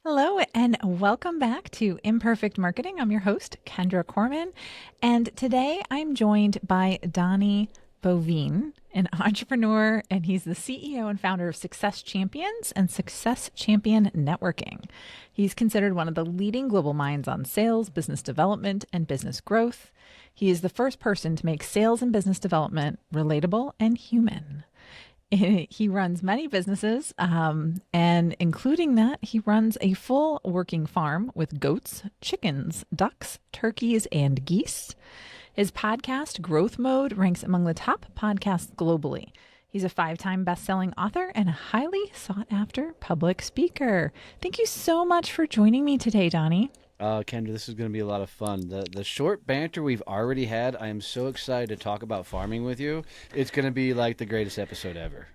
Hello and welcome back to Imperfect Marketing. I'm your host, Kendra Corman, and today I'm joined by Donnie Boivin, an entrepreneur, and he's the CEO and founder of Success Champions and Success Champion Networking. He's considered one of the leading global minds on sales, business development, and business growth. He is the first person to make sales and business development relatable and human. He runs many businesses, and including that, he runs a full working farm with goats, chickens, ducks, turkeys, and geese. His podcast, Growth Mode, ranks among the top podcasts globally. He's a 5-time best-selling author and a highly sought-after public speaker. Thank you so much for joining me today, Donnie. Kendra, this is going to be a lot of fun. The short banter we've already had, I am so excited to talk about farming with you. It's going to be like the greatest episode ever.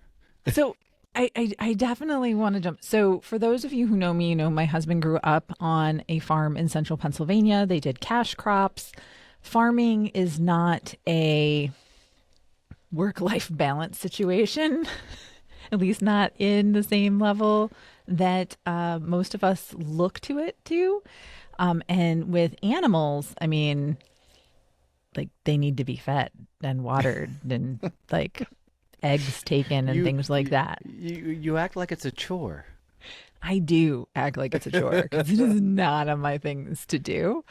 So I definitely want to jump. So for those of you who know me, you know my husband grew up on a farm in central Pennsylvania. They did cash crops. Farming is not a work-life balance situation, at least not in the same level that most of us look to it to. And with animals, I mean, like they need to be fed and watered and like eggs taken and things like that. You act like it's a chore. I do act like it's a chore because it is not on my things to do.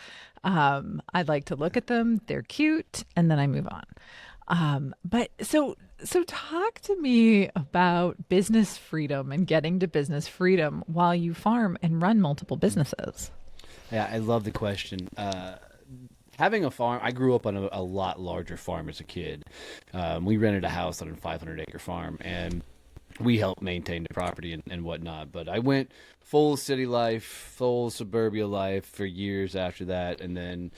I'd like to look at them. They're cute. And then I move on. But so talk to me about business freedom and getting to business freedom while you farm and run multiple businesses. Yeah, I love the question. Having a farm, I grew up on a lot larger farm as a kid. We rented a house on a 500-acre farm, and we helped maintain the property and whatnot. But I went full city life, full suburbia life for years after that. And then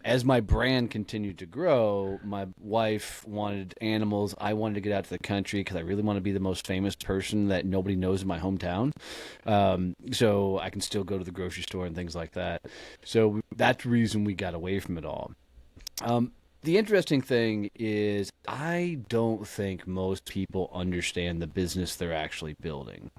as my brand continued to grow, my wife wanted animals. I wanted to get out to the country because I really want to be the most famous person that nobody knows in my hometown. So I can still go to the grocery store and things like that. So that's the reason we got away from it all. The interesting thing is I don't think most people understand the business they're actually building.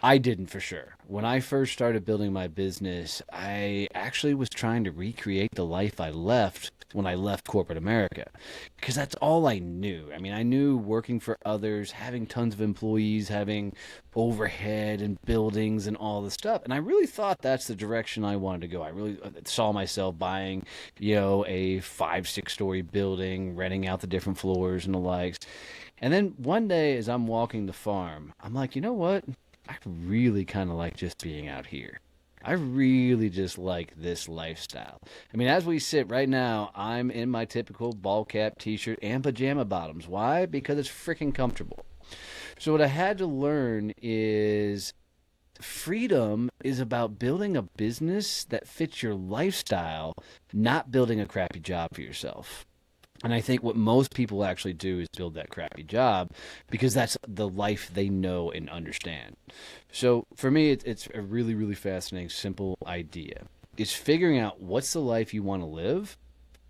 I didn't for sure. When I first started building my business, I actually was trying to recreate the life I left when I left corporate America because that's all I knew. I mean, I knew working for others, having tons of employees, having overhead and buildings and all this stuff. And I really thought that's the direction I wanted to go. I really saw myself buying, a 5-6 story building, renting out the different floors and the likes. And then one day as I'm walking the farm, I'm like, you know what? I really kind of like just being out here. I really just like this lifestyle. I mean, as we sit right now, I'm in my typical ball cap t-shirt and pajama bottoms. Why? Because it's freaking comfortable. So what I had to learn is freedom is about building a business that fits your lifestyle, not building a crappy job for yourself. And I think what most people actually do is build that crappy job because that's the life they know and understand. So for me, it's a really, really fascinating, simple idea. It's figuring out what's the life you want to live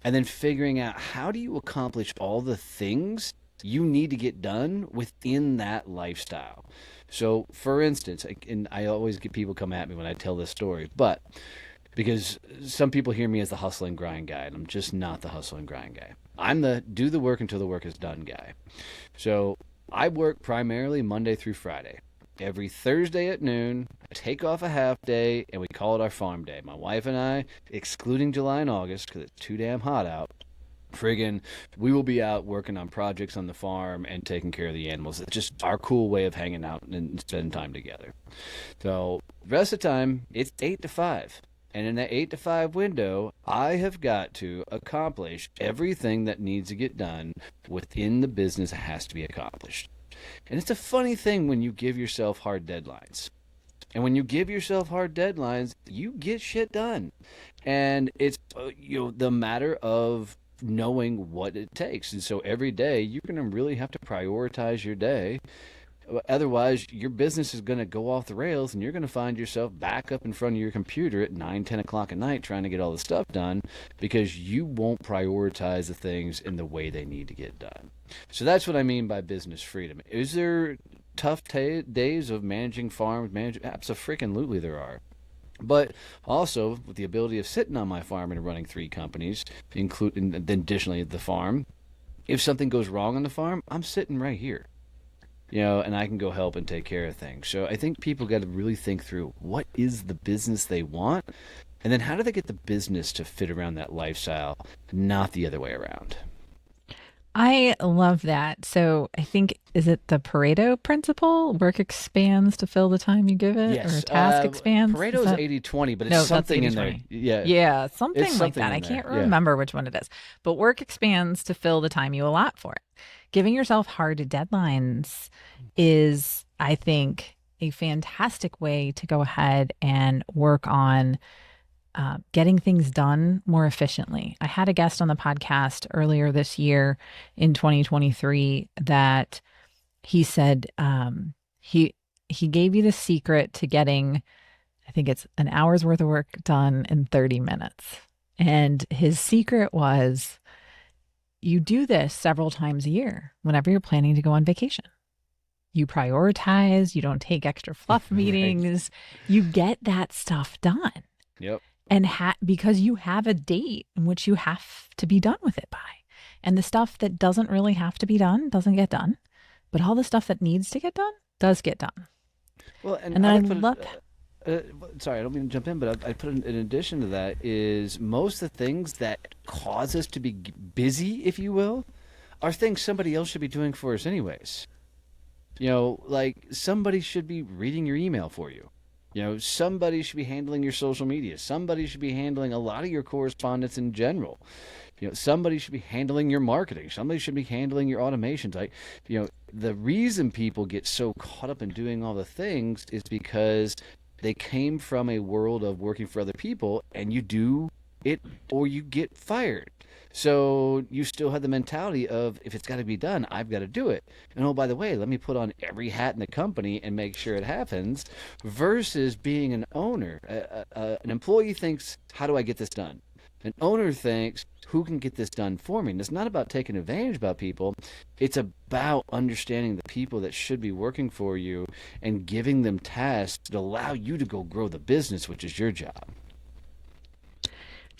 and then figuring out how do you accomplish all the things you need to get done within that lifestyle. So for instance, and I always get people come at me when I tell this story, but because some people hear me as the hustle and grind guy, and I'm just not the hustle and grind guy. I'm the do the work until the work is done guy. So I work primarily Monday through Friday. Every Thursday at noon, I take off a half day, and we call it our farm day. My wife and I, excluding July and August, because it's too damn hot out, we will be out working on projects on the farm and taking care of the animals. It's just our cool way of hanging out and spending time together. So the rest of the time, it's 8 to 5. And in that 8 to 5 window, I have got to accomplish everything that needs to get done within the business that has to be accomplished. And it's a funny thing when you give yourself hard deadlines. And when you give yourself hard deadlines, you get shit done. And it's the matter of knowing what it takes. And so every day, you're going to really have to prioritize your day. Otherwise, your business is going to go off the rails and you're going to find yourself back up in front of your computer at 9, 10 o'clock at night trying to get all the stuff done because you won't prioritize the things in the way they need to get done. So that's what I mean by business freedom. Is there tough days of managing farms? Absolutely there are. But also with the ability of sitting on my farm and running 3 companies, including then additionally the farm, if something goes wrong on the farm, I'm sitting right here, and I can go help and take care of things. So I think people got to really think through what is the business they want, and then how do they get the business to fit around that lifestyle, not the other way around. I love that. So I think, is it the Pareto principle? Work expands to fill the time you give it, or Yes, task expands? Is Pareto's that 80/20, but it's no, that's something in there. 80/20. Yeah, Yeah, it's something like something that. in I there. can't Yeah. remember which one it is. But work expands to fill the time you allot for it. Giving yourself hard deadlines is, I think, a fantastic way to go ahead and work on getting things done more efficiently. I had a guest on the podcast earlier this year in 2023 that he said he gave you the secret to getting, I think it's an hour's worth of work done in 30 minutes. And his secret was you do this several times a year whenever you're planning to go on vacation. You prioritize, you don't take extra fluff Right. meetings, you get that stuff done. Yep. And because you have a date in which you have to be done with it by. And the stuff that doesn't really have to be done doesn't get done. But all the stuff that needs to get done does get done. Well, and And I then I would put love, sorry, I don't mean to jump in, but I put in addition to that is most of the things that cause us to be busy, if you will, are things somebody else should be doing for us anyways. Like somebody should be reading your email for you. Somebody should be handling your social media. Somebody should be handling a lot of your correspondence in general. Somebody should be handling your marketing. Somebody should be handling your automations. Like, the reason people get so caught up in doing all the things is because they came from a world of working for other people, and you do it or you get fired. So you still have the mentality of if it's got to be done, I've got to do it. And oh, by the way, let me put on every hat in the company and make sure it happens. Versus being an owner, an employee thinks, "How do I get this done?" An owner thinks, "Who can get this done for me?" And it's not about taking advantage about people. It's about understanding the people that should be working for you and giving them tasks that allow you to go grow the business, which is your job.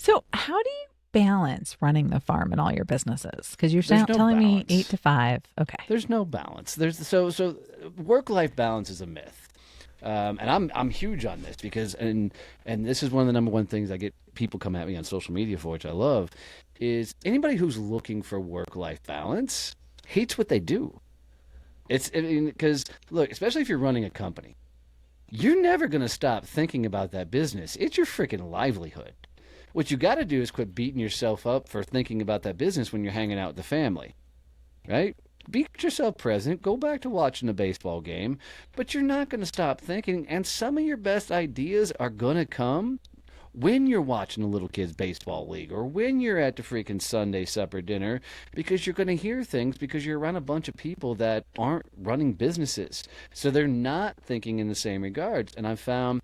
so how do you balance running the farm and all your businesses? Because you're There's no telling me 8 to 5. Okay. There's no balance. So work life balance is a myth, and I'm huge on this because and this is one of the number one things I get people come at me on social media for, which I love, is anybody who's looking for work life balance hates what they do. Because look, especially if you're running a company, you're never going to stop thinking about that business. It's your freaking livelihood. What you got to do is quit beating yourself up for thinking about that business when you're hanging out with the family, right? Be yourself present. Go back to watching a baseball game, but you're not going to stop thinking. And some of your best ideas are going to come when you're watching a little kids baseball league or when you're at the freaking Sunday supper dinner, because you're going to hear things because you're around a bunch of people that aren't running businesses. So they're not thinking in the same regards. And I've found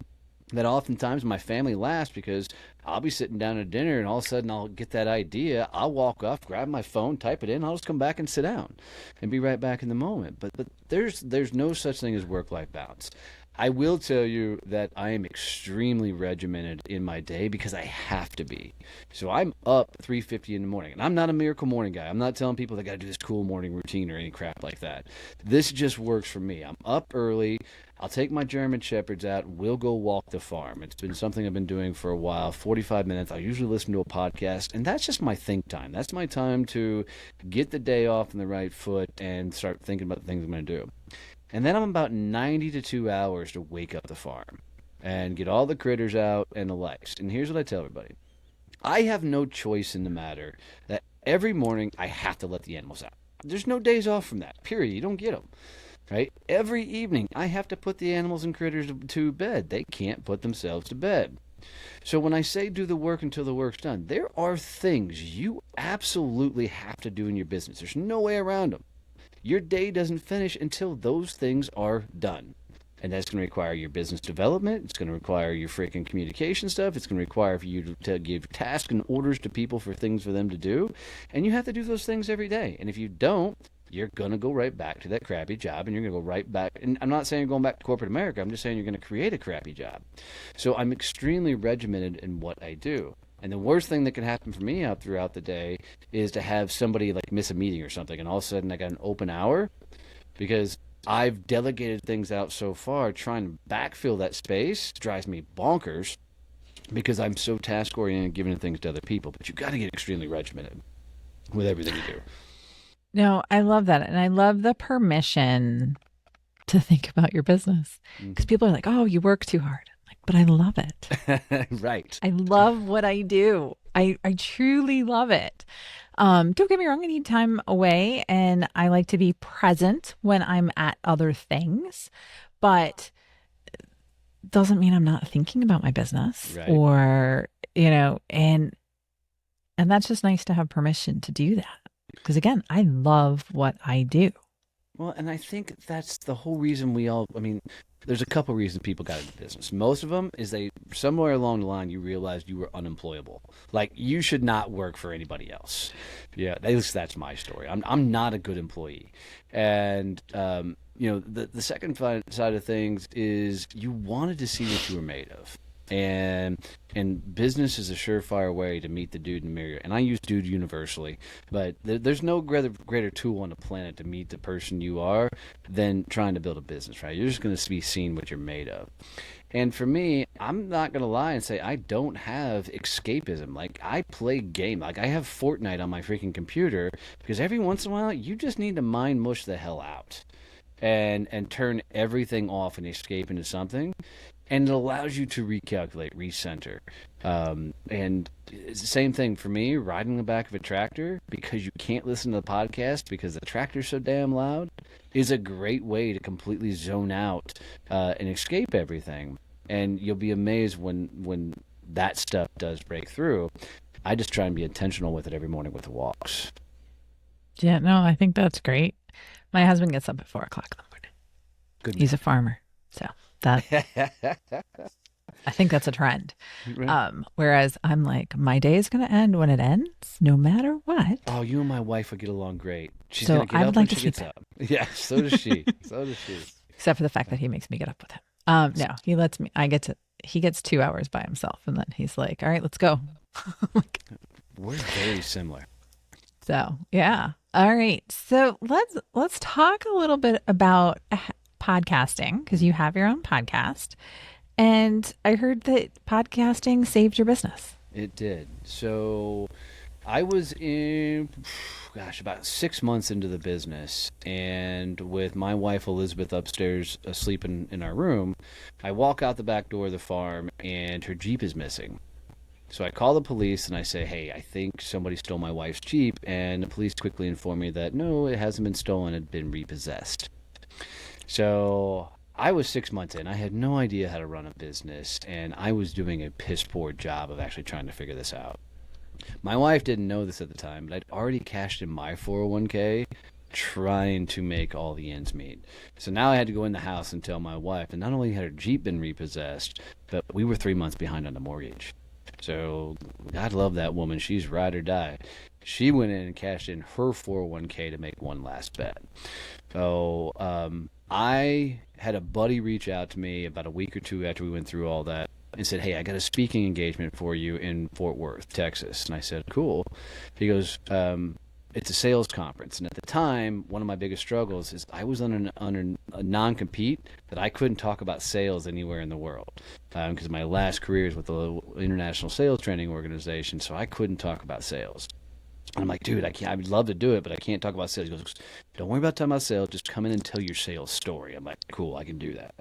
that oftentimes my family laughs because I'll be sitting down at dinner and all of a sudden I'll get that idea. I'll walk off, grab my phone, type it in. I'll just come back and sit down and be right back in the moment. But there's no such thing as work-life balance. I will tell you that I am extremely regimented in my day because I have to be. So I'm up 3:50 in the morning, and I'm not a miracle morning guy. I'm not telling people they got to do this cool morning routine or any crap like that. This just works for me. I'm up early. I'll take my German Shepherds out. We'll go walk the farm. It's been something I've been doing for a while, 45 minutes. I usually listen to a podcast, and that's just my think time. That's my time to get the day off on the right foot and start thinking about the things I'm going to do. And then I'm about 90 to 2 hours to wake up the farm and get all the critters out and the likes. And here's what I tell everybody. I have no choice in the matter that every morning I have to let the animals out. There's no days off from that, period. You don't get them. Right? Every evening, I have to put the animals and critters to bed. They can't put themselves to bed. So when I say do the work until the work's done, there are things you absolutely have to do in your business. There's no way around them. Your day doesn't finish until those things are done. And that's going to require your business development. It's going to require your freaking communication stuff. It's going to require for you to give tasks and orders to people for things for them to do. And you have to do those things every day. And if you don't, you're going to go right back to that crappy job, and you're going to go right back. And I'm not saying you're going back to corporate America. I'm just saying you're going to create a crappy job. So I'm extremely regimented in what I do. And the worst thing that can happen for me out throughout the day is to have somebody like miss a meeting or something, and all of a sudden I got an open hour because I've delegated things out so far. Trying to backfill that space drives me bonkers because I'm so task oriented, giving things to other people. But you got to get extremely regimented with everything you do. No, I love that. And I love the permission to think about your business because people are like, oh, you work too hard. Like, but I love it. Right. I love what I do. I truly love it. Don't get me wrong, I need time away and I like to be present when I'm at other things, but doesn't mean I'm not thinking about my business Right. or, and that's just nice to have permission to do that. Because again, I love what I do. Well, and I think that's the whole reason there's a couple reasons people got into business. Most of them is somewhere along the line, you realized you were unemployable. Like, you should not work for anybody else. Yeah, at least that's my story. I'm not a good employee. And, the second side of things is you wanted to see what you were made of. And business is a surefire way to meet the dude in the mirror. And I use dude universally, but there's no greater tool on the planet to meet the person you are than trying to build a business, right? You're just going to be seen what you're made of. And for me, I'm not going to lie and say I don't have escapism. Like, I play game. Like, I have Fortnite on my freaking computer because every once in a while, you just need to mind mush the hell out and turn everything off and escape into something. And it allows you to recalculate, recenter. And it's the same thing for me, riding the back of a tractor because you can't listen to the podcast because the tractor's so damn loud is a great way to completely zone out and escape everything. And you'll be amazed when that stuff does break through. I just try and be intentional with it every morning with the walks. Yeah, no, I think that's great. My husband gets up at 4:00 in the morning. Good. He's a farmer. So that I think that's a trend. Right. Whereas I'm like, my day is going to end when it ends, no matter what. Oh, you and my wife would get along great. She's So going to get I up would when like to she sleep gets up. Yeah, so does she. So does she. Except for the fact that he makes me get up with him. No, he lets me. He gets 2 hours by himself, and then he's like, "All right, let's go." Like, we're very similar. So yeah. All right. So let's talk a little bit about podcasting because you have your own podcast, and I heard that podcasting saved your business. It did. So I was about 6 months into the business, and with my wife Elizabeth upstairs asleep in our room, I walk out the back door of the farm, and her Jeep is missing. So I call the police and I say, hey, I think somebody stole my wife's Jeep, and the police quickly inform me that no, it hasn't been stolen, it had been repossessed. So I was 6 months in. I had no idea how to run a business, and I was doing a piss poor job of actually trying to figure this out. My wife didn't know this at the time, but I'd already cashed in my 401k trying to make all the ends meet. So now I had to go in the house and tell my wife, and not only had her Jeep been repossessed, but we were 3 months behind on the mortgage. So God love that woman. She's ride or die. She went in and cashed in her 401k to make one last bet. So I had a buddy reach out to me about a week or two after we went through all that and said, hey, I got a speaking engagement for you in Fort Worth, Texas. And I said, cool. He goes, it's a sales conference. And at the time, one of my biggest struggles is I was under a non-compete that I couldn't talk about sales anywhere in the world because my last career is with the International Sales Training Organization, so I couldn't talk about sales. And I'm like, dude, I can't. I would love to do it, but I can't talk about sales. He goes, don't worry about talking about sales. Just come in and tell your sales story. I'm like, cool, I can do that.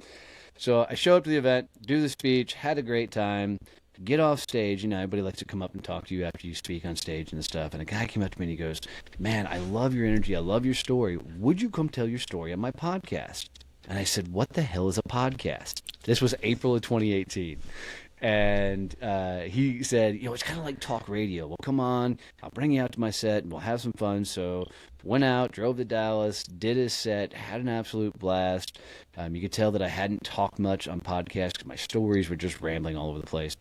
So I show up to the event, do the speech, had a great time, get off stage. You know, everybody likes to come up and talk to you after you speak on stage and stuff. And a guy came up to me and he goes, man, I love your energy. I love your story. Would you come tell your story on my podcast? And I said, what the hell is a podcast? This was April of 2018. And he said, it's kind of like talk radio. Well, come on, I'll bring you out to my set and we'll have some fun. So went out, drove to Dallas, did his set, had an absolute blast. You could tell that I hadn't talked much on podcasts because my stories were just rambling all over the place.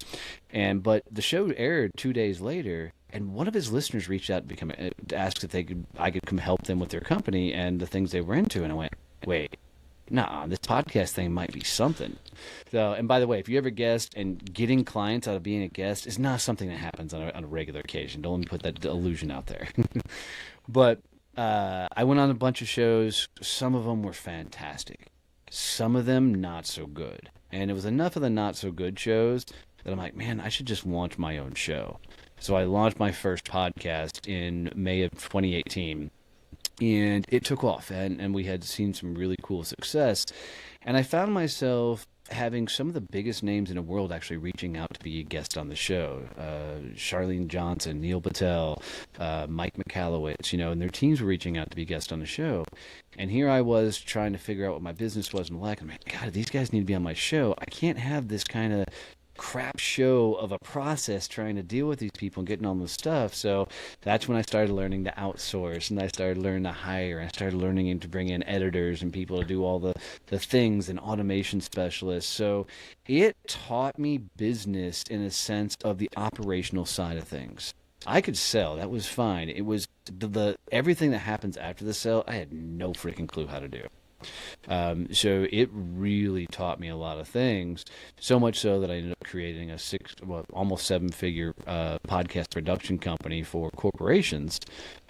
But the show aired 2 days later, And one of his listeners reached out to ask if I could come help them with their company and the things they were into. And I went, wait, nah, this podcast thing might be something. So, and by the way, if you ever guest, and getting clients out of being a guest is not something that happens on a regular occasion. Don't let me put that illusion out there. But I went on a bunch of shows. Some of them were fantastic. Some of them not so good. And it was enough of the not so good shows that I'm like, man, I should just launch my own show. So I launched my first podcast in May of 2018. And it took off, and we had seen some really cool success. And I found myself having some of the biggest names in the world actually reaching out to be a guest on the show. Charlene Johnson, Neil Patel, Mike Michalowicz, and their teams were reaching out to be guests on the show. And here I was trying to figure out what my business was and like. I'm like, God, these guys need to be on my show. I can't have this kind of crap show of a process trying to deal with these people and getting all this stuff. So that's when I started learning to outsource, and I started learning to hire, and I started learning to bring in editors and people to do all the things, and automation specialists. So it taught me business in a sense of the operational side of things. I could sell, that was fine. It was the everything that happens after the sale, I had no freaking clue how to do. So it really taught me a lot of things, so much so that I ended up creating a almost 7-figure podcast production company for corporations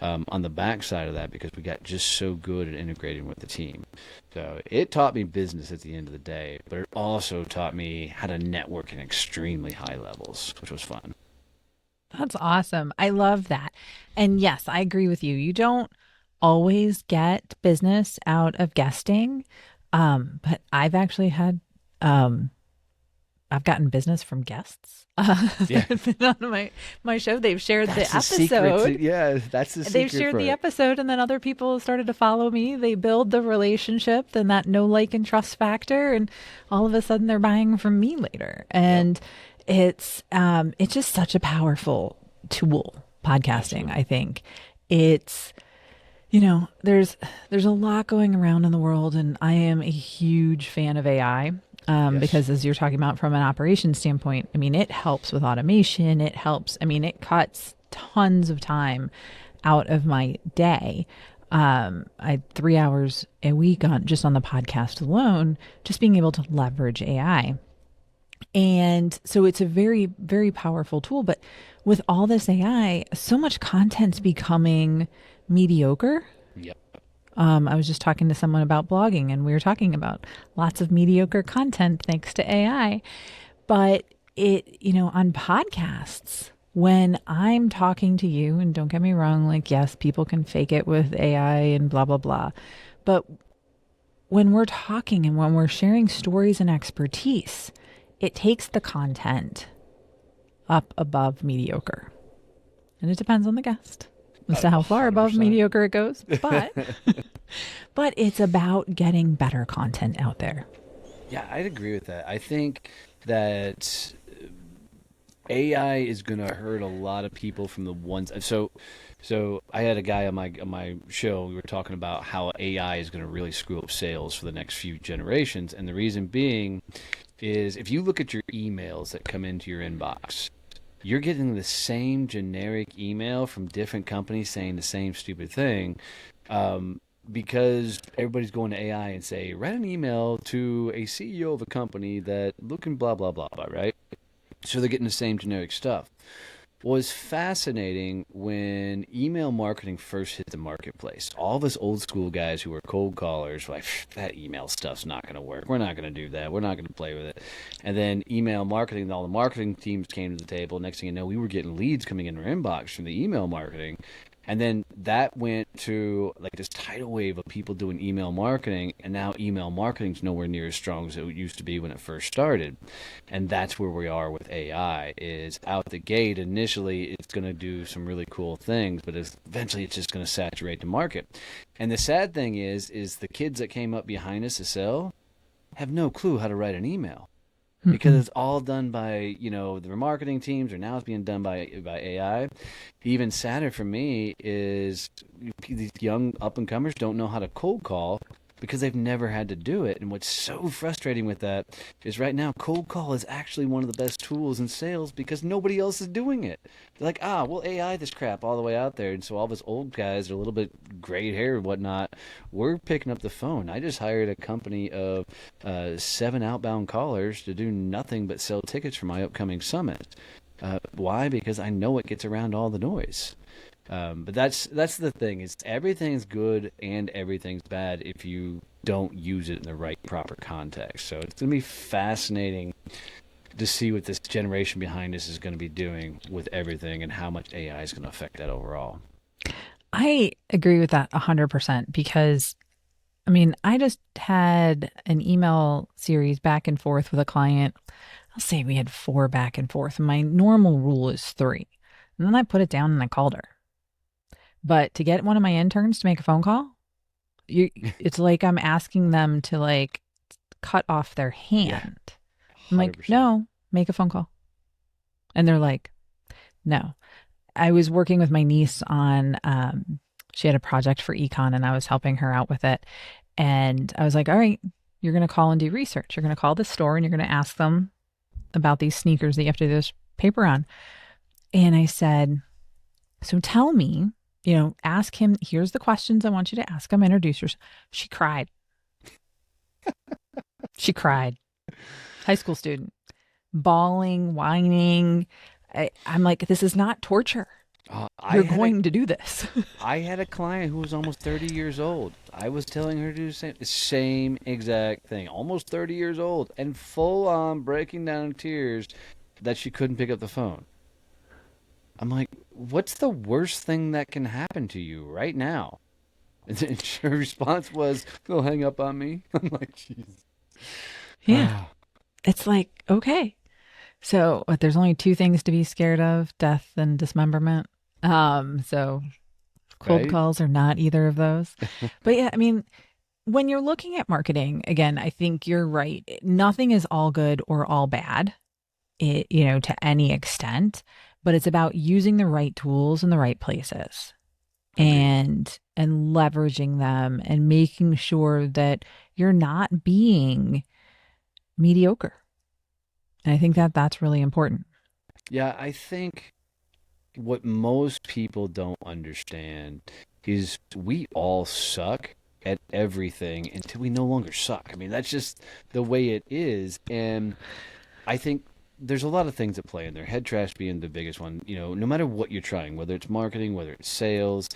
on the backside of that, because we got just so good at integrating with the team. So it taught me business at the end of the day, but it also taught me how to network in extremely high levels, which was fun. That's awesome. I love that. And yes, I agree with you. You don't always get business out of guesting. But I've actually had, I've gotten business from guests that have been on my show. They've shared the episode. That's the secret. They've shared the episode, and then other people started to follow me. They build the relationship, then that know, like, and trust factor, and all of a sudden they're buying from me later. And it's just such a powerful tool, podcasting. Absolutely. I think it's, there's a lot going around in the world, and I am a huge fan of AI. Because as you're talking about from an operations standpoint, it helps with automation. It helps. It cuts tons of time out of my day. I had 3 hours a week on the podcast alone, just being able to leverage AI. And so it's a very, very powerful tool. But with all this AI, so much content's becoming mediocre. Yep. I was just talking to someone about blogging, and we were talking about lots of mediocre content thanks to AI. But on podcasts, when I'm talking to you, and don't get me wrong, like, yes, people can fake it with AI and blah, blah, blah. But when we're talking and when we're sharing stories and expertise, it takes the content up above mediocre. And it depends on the guest as to how far 100%. Above mediocre it goes. But it's about getting better content out there. Yeah, I'd agree with that. I think that AI is going to hurt a lot of people from the ones. So I had a guy on my show. We were talking about how AI is going to really screw up sales for the next few generations, and the reason being is if you look at your emails that come into your inbox, you're getting the same generic email from different companies saying the same stupid thing, because everybody's going to AI and say, write an email to a CEO of a company that looking blah, blah, blah, blah, right? So they're getting the same generic stuff. What was fascinating when email marketing first hit the marketplace, all of us old school guys who were cold callers were like, that email stuff's not going to work. We're not going to do that. We're not going to play with it. And then email marketing, all the marketing teams came to the table. Next thing you know, we were getting leads coming in our inbox from the email marketing. And then that went to like this tidal wave of people doing email marketing, and now email marketing is nowhere near as strong as it used to be when it first started. And that's where we are with AI, is out the gate. Initially, it's going to do some really cool things, but eventually it's just going to saturate the market. And the sad thing is the kids that came up behind us to sell have no clue how to write an email. Because it's all done by, the marketing teams, or now it's being done by AI. Even sadder for me is these young up-and-comers don't know how to cold call because they've never had to do it. And what's so frustrating with that is right now, cold call is actually one of the best tools in sales because nobody else is doing it. They're like, we'll AI this crap all the way out there. And so all of us old guys are a little bit gray hair and whatnot. We're picking up the phone. I just hired a company of 7 outbound callers to do nothing but sell tickets for my upcoming summit. Why? Because I know it gets around all the noise. But that's the thing is everything's good and everything's bad if you don't use it in the right proper context. So it's going to be fascinating to see what this generation behind us is going to be doing with everything and how much AI is going to affect that overall. I agree with that 100% because I mean, I just had an email series back and forth with a client. I'll say we had 4 back and forth. My normal rule is 3. And then I put it down and I called her. But to get one of my interns to make a phone call, it's like I'm asking them to like cut off their hand. Yeah, I'm like, 100%. no, make a phone call. And they're like, no. I was working with my niece on, she had a project for econ and I was helping her out with it. And I was like, all right, you're going to call and do research. You're going to call the store and you're going to ask them about these sneakers that you have to do this paper on. And I said, so tell me, ask him, here's the questions I want you to ask him, introduce yourself. She cried. She cried. High school student, bawling, whining. I'm like, this is not torture. You're going to do this. I had a client who was almost 30 years old. I was telling her to do the same exact thing. Almost 30 years old and full on breaking down in tears that she couldn't pick up the phone. I'm like, what's the worst thing that can happen to you right now? And her response was, they'll hang up on me. I'm like, jeez. Yeah. It's like, okay. So there's only 2 things to be scared of, death and dismemberment. So cold Right? calls are not either of those. But yeah, I mean, when you're looking at marketing, again, I think you're right. Nothing is all good or all bad, to any extent, but it's about using the right tools in the right places Agreed. and leveraging them and making sure that you're not being mediocre. And I think that that's really important. Yeah, I think what most people don't understand is we all suck at everything until we no longer suck. I mean, that's just the way it is. And I think there's a lot of things at play in there. Head trash being the biggest one. No matter what you're trying, whether it's marketing, whether it's sales,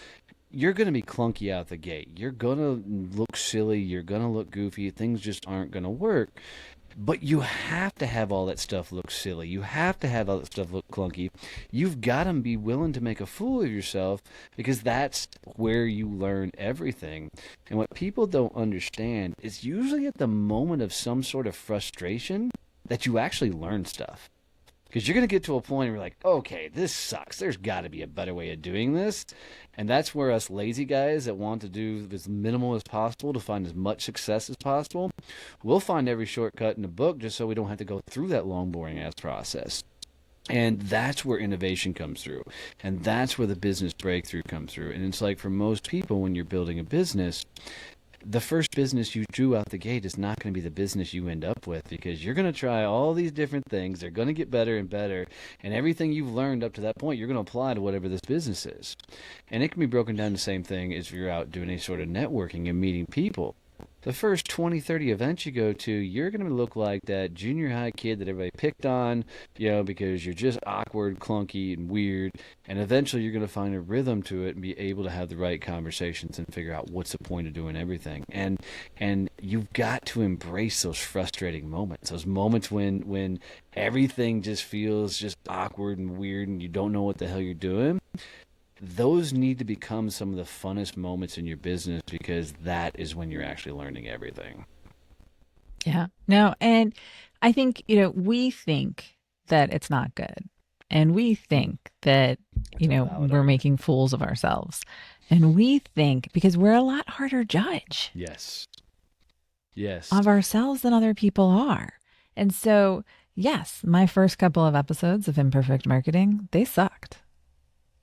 you're going to be clunky out the gate. You're going to look silly. You're going to look goofy. Things just aren't going to work. But you have to have all that stuff look silly. You have to have all that stuff look clunky. You've got to be willing to make a fool of yourself because that's where you learn everything. And what people don't understand is usually at the moment of some sort of frustration that you actually learn stuff. Because you're going to get to a point where you're like, okay, this sucks. There's got to be a better way of doing this. And that's where us lazy guys that want to do as minimal as possible to find as much success as possible, we'll find every shortcut in the book just so we don't have to go through that long, boring ass process. And that's where innovation comes through. And that's where the business breakthrough comes through. And it's like for most people, when you're building a business, the first business you drew out the gate is not going to be the business you end up with because you're going to try all these different things. They're going to get better and better. And everything you've learned up to that point, you're going to apply to whatever this business is. And it can be broken down the same thing as if you're out doing any sort of networking and meeting people. The first 20, 30 events you go to, you're going to look like that junior high kid that everybody picked on, because you're just awkward, clunky, and weird. And eventually you're going to find a rhythm to it and be able to have the right conversations and figure out what's the point of doing everything. And you've got to embrace those frustrating moments, those moments when everything just feels just awkward and weird and you don't know what the hell you're doing. Those need to become some of the funnest moments in your business because that is when you're actually learning everything. Yeah. No, and I think, we think that it's not good. And we think that, It's a valid we're argument. making fools of ourselves. And we think because we're a lot harder judge Yes. Yes. of ourselves than other people are. And so, yes, my first couple of episodes of Imperfect Marketing, they sucked.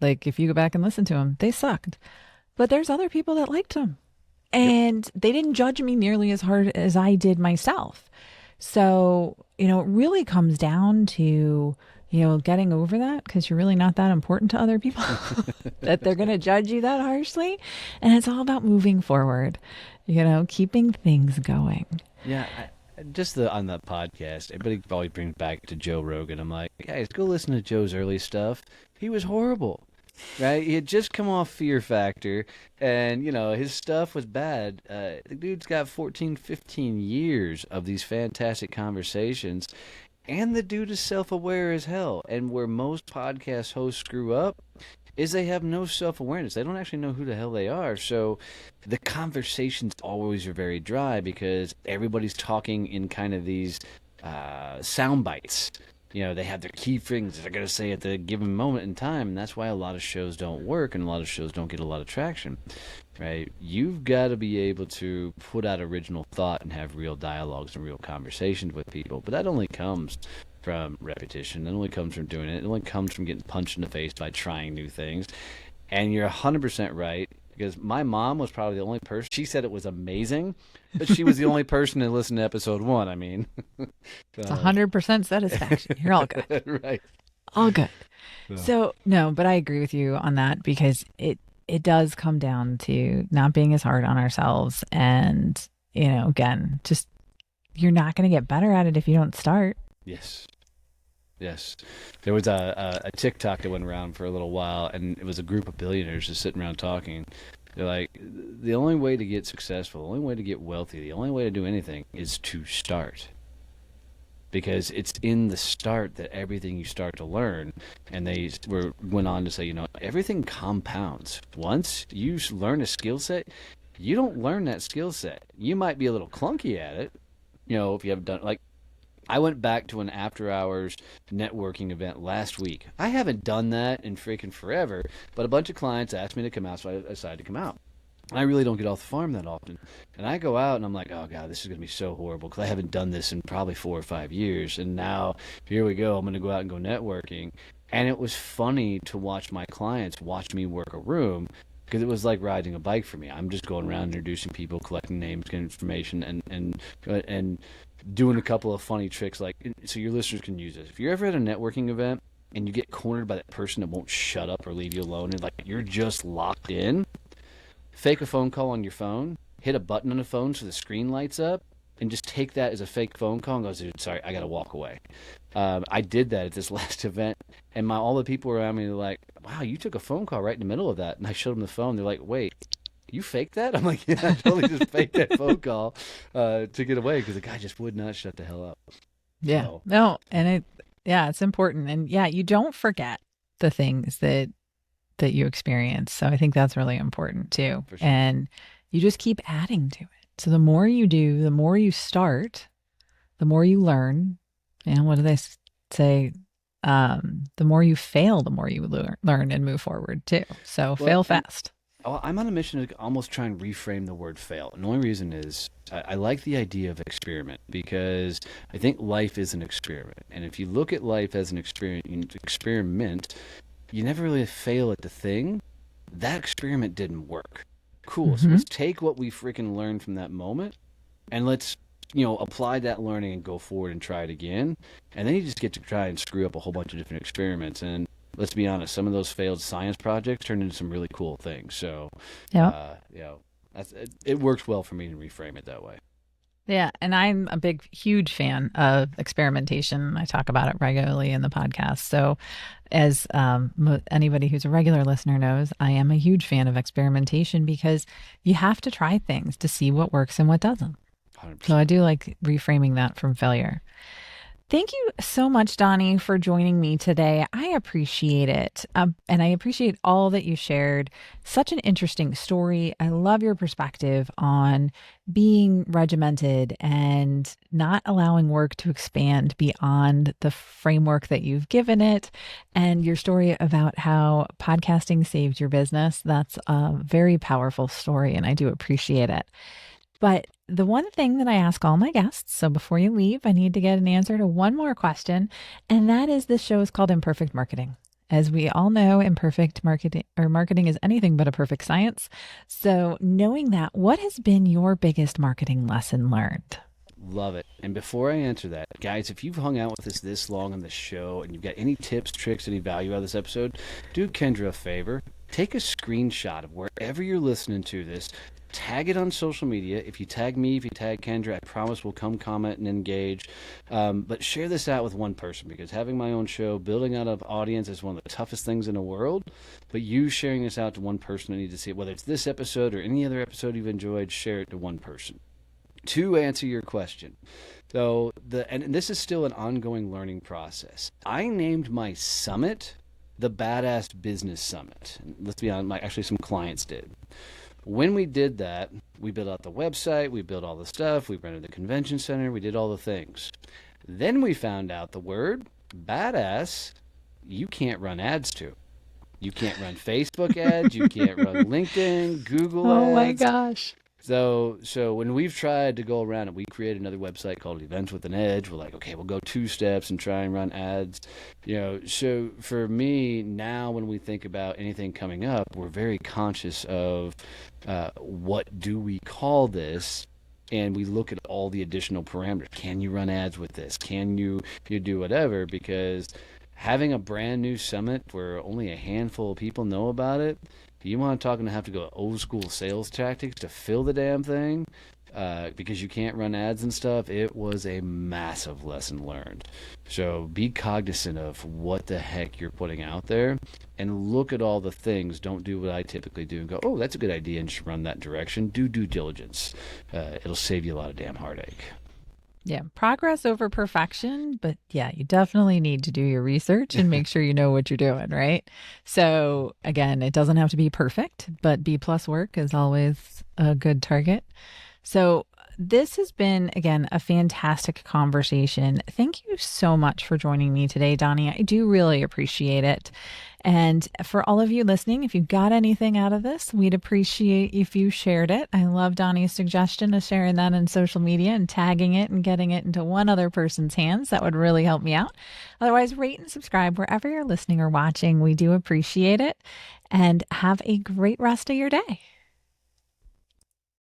Like if you go back and listen to them, they sucked. But there's other people that liked them. Yep. And they didn't judge me nearly as hard as I did myself. So, it really comes down to, getting over that because you're really not that important to other people that they're going to judge you that harshly. And it's all about moving forward, keeping things going. Yeah. On that podcast, everybody always brings back to Joe Rogan. I'm like, guys, go listen to Joe's early stuff. He was horrible. Right? He had just come off Fear Factor, and, his stuff was bad. The dude's got 14, 15 years of these fantastic conversations, and the dude is self-aware as hell. And where most podcast hosts screw up is they have no self-awareness. They don't actually know who the hell they are. So the conversations always are very dry because everybody's talking in kind of these sound bites. They have their key things they're going to say at the given moment in time, and that's why a lot of shows don't work and a lot of shows don't get a lot of traction, right? You've got to be able to put out original thought and have real dialogues and real conversations with people, but that only comes from repetition. It only comes from doing it. It only comes from getting punched in the face by trying new things. And you're 100% right, because my mom was probably the only person. She said it was amazing, but she was the only person to listen to episode 1. I mean, it's 100% satisfaction. You're all good. Right. All good. So, no, but I agree with you on that because it does come down to not being as hard on ourselves. And, again, just you're not going to get better at it if you don't start. Yes. There was a TikTok that went around for a little while, and it was a group of billionaires just sitting around talking. They're like, the only way to get successful, the only way to get wealthy, the only way to do anything is to start. Because it's in the start that everything you start to learn. And they went on to say, everything compounds. Once you learn a skill set, you don't learn that skill set. You might be a little clunky at it, if you haven't done, like, I went back to an after-hours networking event last week. I haven't done that in freaking forever, but a bunch of clients asked me to come out, so I decided to come out. I really don't get off the farm that often. And I go out, and I'm like, oh, God, this is going to be so horrible because I haven't done this in probably 4 or 5 years. And now, here we go. I'm going to go out and go networking. And it was funny to watch my clients watch me work a room because it was like riding a bike for me. I'm just going around introducing people, collecting names, getting information, and doing a couple of funny tricks, like, so your listeners can use this. If you're ever at a networking event and you get cornered by that person that won't shut up or leave you alone, and like you're just locked in, fake a phone call on your phone, hit a button on the phone so the screen lights up, and just take that as a fake phone call and go, dude, sorry, I got to walk away. I did that at this last event, and all the people around me were like, wow, you took a phone call right in the middle of that. And I showed them the phone. They're like, wait, you faked that? I'm like, yeah, I totally just faked that phone call to get away because the guy just would not shut the hell up. Yeah. So. No. And it's important. And yeah, you don't forget the things that you experience. So I think that's really important too. For sure. And you just keep adding to it. So the more you do, the more you start, the more you learn. And what do they say? The more you fail, the more you learn and move forward too. So fail fast. I'm on a mission to almost try and reframe the word fail. And the only reason is I like the idea of experiment because I think life is an experiment. And if you look at life as an experiment, you never really fail at the thing. That experiment didn't work. Cool. Mm-hmm. So let's take what we freaking learned from that moment and let's, apply that learning and go forward and try it again. And then you just get to try and screw up a whole bunch of different experiments. And let's be honest, some of those failed science projects turned into some really cool things. So, it works well for me to reframe it that way. Yeah. And I'm a huge fan of experimentation. I talk about it regularly in the podcast. So as anybody who's a regular listener knows, I am a huge fan of experimentation because you have to try things to see what works and what doesn't. 100%. So I do like reframing that from failure. Thank you so much, Donnie, for joining me today. I appreciate it. And I appreciate all that you shared. Such an interesting story. I love your perspective on being regimented and not allowing work to expand beyond the framework that you've given it. And your story about how podcasting saved your business. That's a very powerful story, and I do appreciate it. But the one thing that I ask all my guests, so before you leave, I need to get an answer to one more question, and that is this show is called Imperfect Marketing. As we all know, imperfect marketing is anything but a perfect science. So, knowing that, what has been your biggest marketing lesson learned? Love it. And before I answer that, guys, if you've hung out with us this long on the show and you've got any tips, tricks, any value out of this episode, do Kendra a favor. Take a screenshot of wherever you're listening to this. Tag it on social media. If you tag me, if you tag Kendra, I promise we'll come comment and engage. But share this out with one person, because having my own show, building out an audience is one of the toughest things in the world. But you sharing this out to one person who needs to see it, whether it's this episode or any other episode you've enjoyed, share it to one person. To answer your question, so and this is still an ongoing learning process. I named my summit the Badass Business Summit. And let's be honest, actually some clients did. When we did that, we built out the website, we built all the stuff, we rented the convention center, we did all the things. Then we found out the word badass, you can't run ads to. You can't run Facebook ads, you can't run LinkedIn, Google ads. Oh my gosh. So when we've tried to go around it, we created another website called Events with an Edge. We're like, okay, we'll go 2 steps and try and run ads. So for me now, when we think about anything coming up, we're very conscious of what do we call this, and we look at all the additional parameters. Can you run ads with this? Can you do whatever? Because having a brand new summit where only a handful of people know about it, you want to have to go old school sales tactics to fill the damn thing because you can't run ads and stuff. It was a massive lesson learned. So be cognizant of what the heck you're putting out there and look at all the things. Don't do what I typically do and go, oh, that's a good idea, and just run that direction. Do due diligence. It'll save you a lot of damn heartache. Yeah, progress over perfection. But yeah, you definitely need to do your research and make sure you know what you're doing, right? So again, it doesn't have to be perfect, but B+ work is always a good target. So this has been, again, a fantastic conversation. Thank you so much for joining me today, Donnie. I do really appreciate it. And for all of you listening, if you got anything out of this, we'd appreciate if you shared it. I love Donnie's suggestion of sharing that in social media and tagging it and getting it into one other person's hands. That would really help me out. Otherwise, rate and subscribe wherever you're listening or watching. We do appreciate it. And have a great rest of your day.